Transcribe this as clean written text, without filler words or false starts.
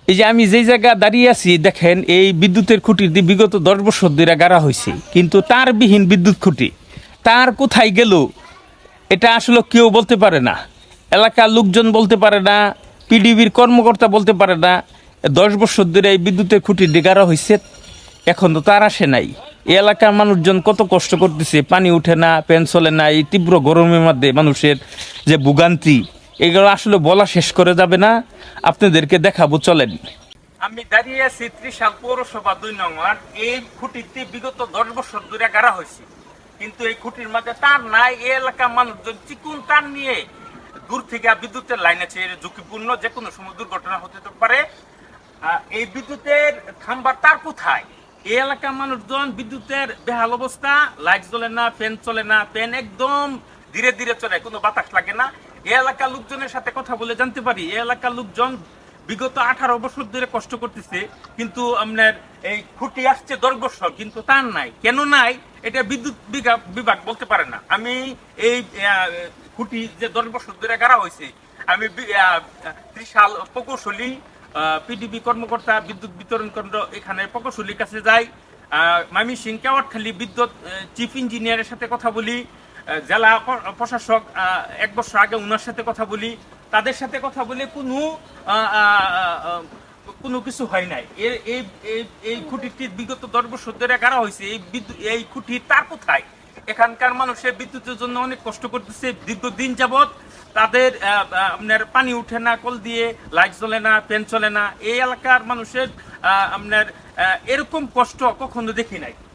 এই যে আমি যেই জায়গা দাঁড়িয়ে আছি দেখেন, এই বিদ্যুতের খুঁটির দিয়ে বিগত 10 বছর ধরে গাড়া হয়েছে, কিন্তু তার বিহীন বিদ্যুৎ খুঁটি তার কোথায় গেল এটা আসলে কেউ বলতে পারে না। এলাকার লোকজন বলতে পারে না, পিডিবির কর্মকর্তা বলতে পারে না। 10 বছর ধরে এই বিদ্যুতের খুঁটি দিয়ে গাড়া হয়েছে, এখন তো তার আসে নাই। এই এলাকার মানুষজন কত কষ্ট করতেছে, পানি উঠে না, ফ্যান চলে না, এই তীব্র গরমের মধ্যে মানুষের যে ভোগান্তি, এগুলো আসলে বলা শেষ করে যাবে না। আপনাদেরকে দেখাবো, চলেন। আমি দাঁড়িয়ে আছি ত্রিশাল পৌরসভা 2 নং ওয়ার্ড। এই খুঁটিতে বিগত 10 বছর ধরে গাড়া হয়েছে, কিন্তু এই খুঁটির মাঝে তার নাই। এই এলাকার মানুষজন চিকুন তার নিয়ে দূর থেকে বিদ্যুতের লাইন আছে, এর ঝুঁকিপূর্ণ, যে কোনো সময় দুর্ঘটনা হতে পারে। এই বিদ্যুতের খাম্বার তার কোথায়? এই এলাকার মানুষজন বিদ্যুতের বেহাল অবস্থা, লাইট জ্বলে না, ফ্যান চলে না, ফ্যান একদম ধীরে ধীরে চলে, কোনো বাতাস লাগে না। এই এলাকার লোকজনের সাথে কথা বলে জানতে পারি, এই এলাকার লোকজন বিগত 18 বছর ধরে কষ্ট করতেছে, কিন্তু আপনার এই খুঁটি আসছে 10 বছর, কিন্তু তার নাই। কেন নাই এটা বিদ্যুৎ বিভাগ বলতে পারে না। আমি এই খুঁটি যে 10 বছর ধরে গাড়া হয়েছে, আমি ত্রিশাল প্রকৌশলী পিডিবি কর্মকর্তা, বিদ্যুৎ বিতরণ কেন্দ্র, এখানে প্রকৌশলীর কাছে যাই। ময়মনসিং কেওয়াটখালী বিদ্যুৎ চিফ ইঞ্জিনিয়ারের সাথে কথা বলি। জেলা প্রশাসক 1 বছর আগে ওনার সাথে কথা বলি। তাদের সাথে কথা বলে কোনো কিছু হয় নাই। এই খুঁটিটি বিগত 10 বছর ধরে গাড়া হয়েছে, এই খুঁটি তার কোথায়? এখানকার মানুষের বিদ্যুতের জন্য অনেক কষ্ট করতেছে দীর্ঘদিন যাবৎ। তাদের আপনার পানি উঠে না, কল দিয়ে লাইট জ্বলে না, ফ্যান চলে না। এই এলাকার মানুষের আপনার এরকম কষ্ট কখনো দেখি নাই।